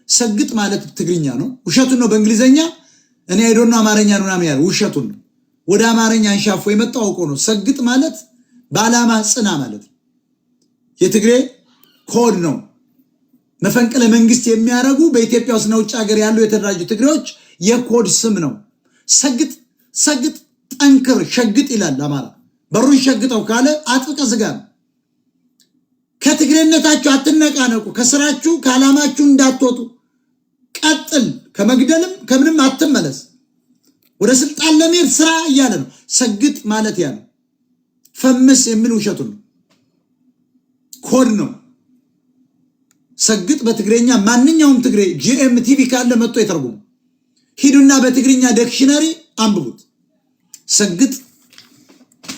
ሰግጥ ማለት ትግርኛ ነው። ውሸቱን ነው በእንግሊዘኛ እኔ አይዶና አማርኛ ነው ምናምን ያለው ውሸቱን ነው። ወደ አማርኛ አንሻፎ የመጣው አውቆ ነው። ሰግጥ ማለት በዓላማ ጽና ማለት ነው። የትግሬ ኮድ ነው። መፈንቅለ መንግስት የሚያደርጉ በኢትዮጵያ ውስጥ ነው ውጭ ሀገር ያሉ የተደራጁ ትግሬዎች የኮድ ስም ነው። ሰግጥ ሰግጥ ጠንክር ሸግጥ ይላል አማራ። በሩን ሸግጠው ካለ አጥብቀ ዝጋ ነው። ከትግሬነታችሁ አትነቃነቁ፣ ከስራችሁ ከዓላማችሁ እንዳትወጡ ቀጥል፣ ከመግደልም ከምንም አትመለስ፣ ወደ ስልጣን ለመሄድ ስራ እያለ ነው። ሰግጥ ማለት ያ ነው። ፈምስ የሚል ውሸቱ ነው። ኮድ ነው። ሰግጥ በትግሬኛ ማንኛውም ትግሬ ጂኤምቲቪ ካለ መጥቶ ይተርጉሙ። ሂዱና በትግርኛ ዲክሽነሪ አንብቡት። ሰግጥ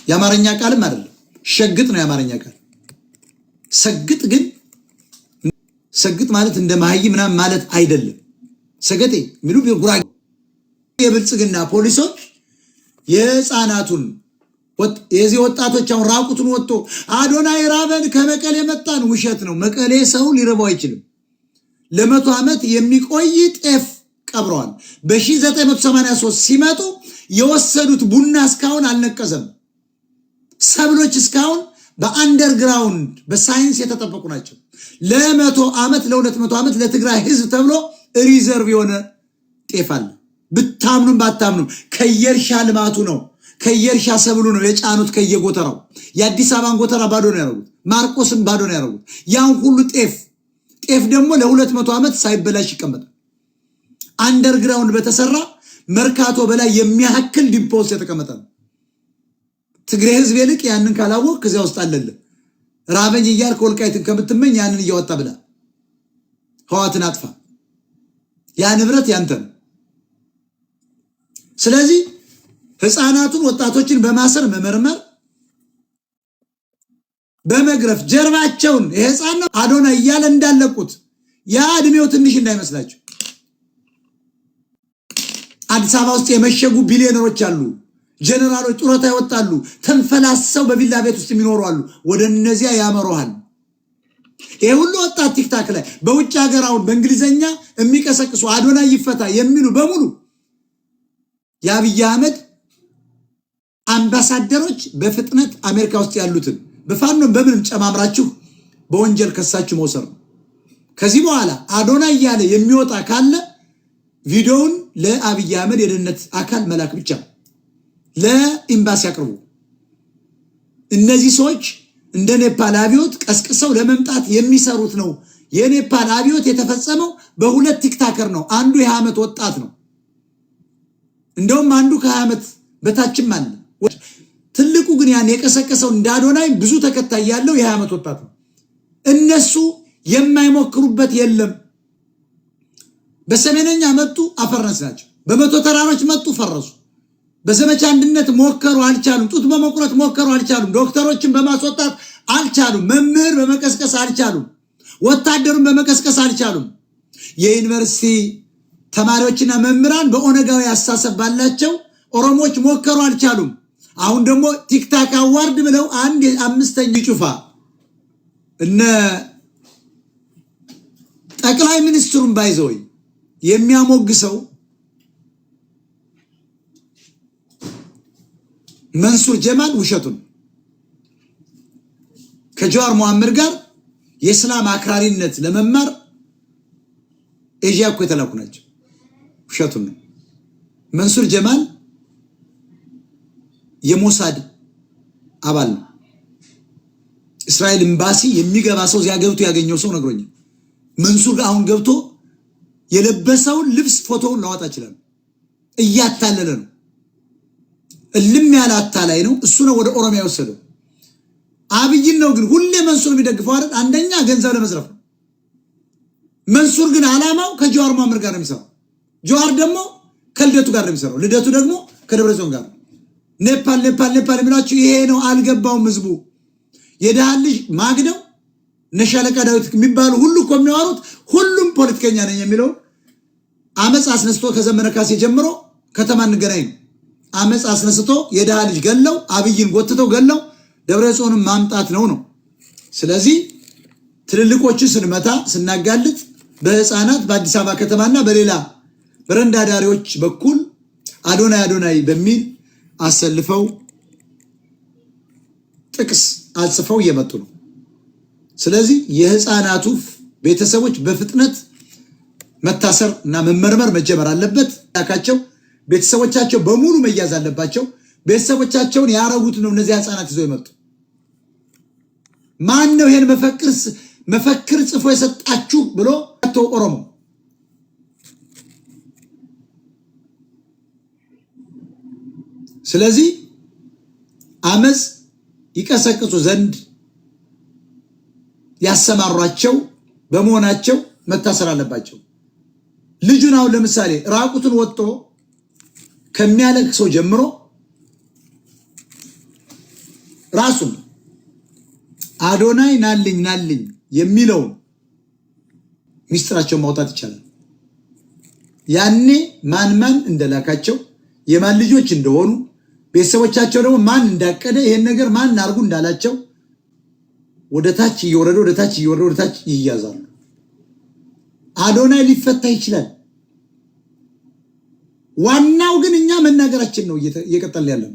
የአማርኛ ቃልም አይደለም፣ ሸግጥ ነው የአማርኛ ቃል። ሰግጥ ግን ሰግጥ ማለት እንደ ማህይ ምናምን ማለት አይደለም። ሰገጤ የሚሉ ጉራጌ የብልጽግና ፖሊሶች የህፃናቱን የዚህ ወጣቶች አሁን ራቁቱን ወጥቶ አዶናይ ራበን ከመቀሌ መጣን፣ ውሸት ነው። መቀሌ ሰው ሊረባው አይችልም። ለ100 ዓመት የሚቆይ ጤፍ ቀብረዋል። በ1983 ሲመጡ የወሰዱት ቡና እስካሁን አልነቀዘም። ሰብሎች እስካሁን በአንደርግራውንድ በሳይንስ የተጠበቁ ናቸው። ለ100 ዓመት ለ200 ዓመት ለትግራይ ህዝብ ተብሎ ሪዘርቭ የሆነ ጤፍ አለ። ብታምኑም ባታምኑም ከየርሻ ልማቱ ነው፣ ከየርሻ ሰብሉ ነው የጫኑት ከየጎተራው። የአዲስ አበባን ጎተራ ባዶ ነው ያደረጉት፣ ማርቆስን ባዶ ነው ያደረጉት። ያን ሁሉ ጤፍ ደግሞ ለ200 ዓመት ሳይበላሽ ይቀመጣል። አንደርግራውንድ በተሰራ መርካቶ በላይ የሚያክል ዲፖስ የተቀመጠ ነው። ትግሬ ህዝብ ይልቅ ያንን ካላወቅ ከዚያ ውስጥ አለለ ራበኝ እያልክ ወልቃይትን ከምትመኝ ያንን እያወጣ ብላ ህዋትን አጥፋ። ያ ንብረት ያንተ ነው። ስለዚህ ህፃናቱን ወጣቶችን በማሰር መመርመር፣ በመግረፍ ጀርባቸውን የህፃን ነው አዶና እያለ እንዳለቁት ያ እድሜው ትንሽ እንዳይመስላችሁ። አዲስ አበባ ውስጥ የመሸጉ ቢሊዮነሮች አሉ፣ ጀነራሎች ጡረታ ይወጣሉ፣ ተንፈላሰው በቪላ ቤት ውስጥ የሚኖሩ አሉ። ወደ እነዚያ ያመሩሃል። ይሄ ሁሉ ወጣት ቲክታክ ላይ በውጭ ሀገር አሁን በእንግሊዘኛ የሚቀሰቅሱ አዶና ይፈታ የሚሉ በሙሉ የአብይ አህመድ አምባሳደሮች በፍጥነት አሜሪካ ውስጥ ያሉትን በፋኖም በምንም ጨማምራችሁ በወንጀል ከሳችሁ መውሰድ ነው። ከዚህ በኋላ አዶና እያለ የሚወጣ ካለ ቪዲዮውን ለአብይ አህመድ የደህንነት አካል መላክ ብቻ፣ ለኤምባሲ አቅርቡ። እነዚህ ሰዎች እንደ ኔፓል አብዮት ቀስቅሰው ለመምጣት የሚሰሩት ነው። የኔፓል አብዮት የተፈጸመው በሁለት ቲክታከር ነው። አንዱ የ20 ዓመት ወጣት ነው። እንደውም አንዱ ከ20 ዓመት በታችም አለ። ትልቁ ግን ያን የቀሰቀሰው እንደ አዶናይ ብዙ ተከታይ ያለው የ20 ዓመት ወጣት ነው። እነሱ የማይሞክሩበት የለም። በሰሜነኛ መጡ፣ አፈረስ ናቸው። በመቶ ተራሮች መጡ፣ ፈረሱ። በዘመቻ አንድነት ሞከሩ፣ አልቻሉም። ጡት በመቁረጥ ሞከሩ፣ አልቻሉም። ዶክተሮችን በማስወጣት አልቻሉም። መምህር በመቀስቀስ አልቻሉም። ወታደሩን በመቀስቀስ አልቻሉም። የዩኒቨርሲቲ ተማሪዎችና መምህራን በኦነጋዊ አስተሳሰብ ባላቸው ኦሮሞዎች ሞከሩ፣ አልቻሉም። አሁን ደግሞ ቲክታክ አዋርድ ብለው አንድ 5ኛ ጩፋ እነ ጠቅላይ ሚኒስትሩን ባይዘው የሚያሞግሰው መንሱር ጀማል ውሸቱን ከጀዋር መሐመድ ጋር የእስላም አክራሪነት ለመማር ኤዥያ እኮ የተላኩ ናቸው። ውሸቱን ነው። መንሱር ጀማል የሞሳድ አባል ነው። እስራኤል ኤምባሲ የሚገባ ሰው እዚያ ገብቶ ያገኘው ሰው ነግሮኛል። መንሱር አሁን ገብቶ የለበሰውን ልብስ ፎቶውን ላወጣ ይችላል። እያታለለ ነው። እልም ያለ አታላይ ነው። እሱ ነው ወደ ኦሮሚያ ወሰደው። አብይን ነው ግን ሁሌ መንሱር የሚደግፈው አይደል? አንደኛ ገንዘብ ለመዝረፍ ነው። መንሱር ግን አላማው ከጀዋር መሐመድ ጋር ነው የሚሰራው። ጀዋር ደግሞ ከልደቱ ጋር ነው የሚሰራው። ልደቱ ደግሞ ከደብረጽዮን ጋር ነው። ኔፓል የሚላችሁ ይሄ ነው። አልገባውም ህዝቡ። የደሃ ልጅ ማግደው ነሻለቃ ዳዊት የሚባሉ ሁሉ እኮ የሚያወሩት ሁሉም ፖለቲከኛ ነኝ የሚለው አመጽ አስነስቶ ከዘመነ ካሴ ጀምሮ ከተማ እንገናኝ ነው። አመጽ አስነስቶ የደሃ ልጅ ገለው አብይን ጎትተው ገለው ደብረጽዮንን ማምጣት ነው። ስለዚህ ትልልቆችን ስንመታ ስናጋልጥ በህፃናት በአዲስ አበባ ከተማና በሌላ በረንዳ ዳሪዎች በኩል አዶናይ በሚል አሰልፈው ጥቅስ አጽፈው እየመጡ ነው። ስለዚህ የህፃናቱ ቤተሰቦች በፍጥነት መታሰር እና መመርመር መጀመር አለበት። ያካቸው ቤተሰቦቻቸው በሙሉ መያዝ አለባቸው። ቤተሰቦቻቸውን ያረጉት ነው እነዚህ ህፃናት ይዘው የመጡ። ማን ነው ይሄን መፈክር ጽፎ የሰጣችሁ ብሎ ኦሮሞ ስለዚህ አመጽ ይቀሰቅሱ ዘንድ ያሰማሯቸው በመሆናቸው መታሰር አለባቸው። ልጁን አሁን ለምሳሌ ራቁቱን ወጥቶ ከሚያለቅሰው ጀምሮ ራሱን አዶናይ ናልኝ የሚለው ሚስጥራቸው ማውጣት ይቻላል። ያኔ ማን እንደላካቸው የማን ልጆች እንደሆኑ ቤተሰቦቻቸው ደግሞ ማን እንዳቀደ ይሄን ነገር ማን አርጉ እንዳላቸው ወደ ታች እየወረደ ይያዛሉ። አዶናይ ሊፈታ ይችላል። ዋናው ግን እኛ መናገራችን ነው እየቀጠል ያለው።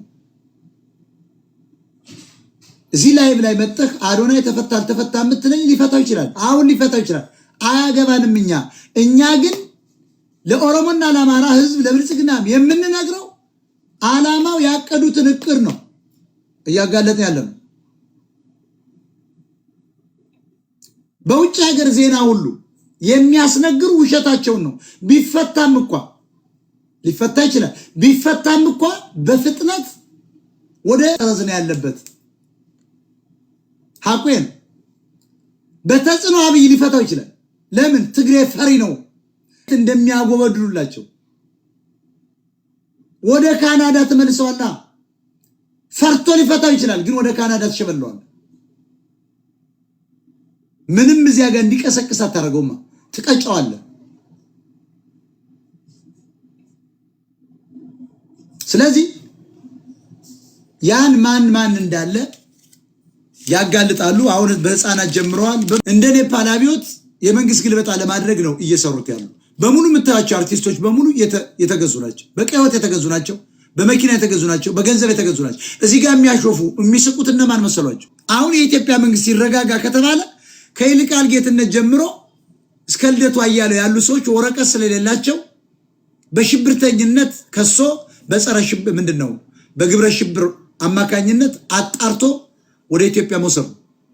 እዚህ ላይ መጥተህ አዶናይ ተፈታ አልተፈታ የምትለኝ ሊፈታው ይችላል። አሁን ሊፈታው ይችላል። አያገባንም። እኛ ግን ለኦሮሞና ለአማራ ህዝብ ለብልጽግና የምንነግረው ዓላማው ያቀዱትን እቅድ ነው እያጋለጠ ያለ ነው። በውጭ ሀገር ዜና ሁሉ የሚያስነግሩ ውሸታቸውን ነው። ቢፈታም እንኳ ሊፈታ ይችላል። ቢፈታም እንኳ በፍጥነት ወደ ተዝነ ያለበት ሐቁን በተጽዕኖ አብይ ሊፈታው ይችላል። ለምን? ትግሬ ፈሪ ነው እንደሚያጎበድሉላቸው ወደ ካናዳ ተመልሰዋልና ፈርቶ ሊፈታው ይችላል። ግን ወደ ካናዳ ተሸበለዋል። ምንም እዚያ ጋር እንዲቀሰቅስ አታረገውማ፣ ትቀጫዋለህ። ስለዚህ ያን ማን እንዳለ ያጋልጣሉ። አሁን በህፃናት ጀምረዋል። እንደ ኔፓል አብዮት የመንግስት ግልበጣ ለማድረግ ነው እየሰሩት ያሉ። በሙሉ የምታያቸው አርቲስቶች በሙሉ የተገዙ ናቸው። በቀይወት የተገዙ ናቸው። በመኪና የተገዙ ናቸው። በገንዘብ የተገዙ ናቸው። እዚህ ጋር የሚያሾፉ የሚስቁት እነማን መሰሏቸው? አሁን የኢትዮጵያ መንግስት ይረጋጋ ከተባለ ከይልቃል ጌትነት ጀምሮ እስከ ልደቱ አያሌው ያሉ ሰዎች ወረቀት ስለሌላቸው በሽብርተኝነት ከሶ በጸረ ሽብር በግብረ ሽብር አማካኝነት አጣርቶ ወደ ኢትዮጵያ መውሰድ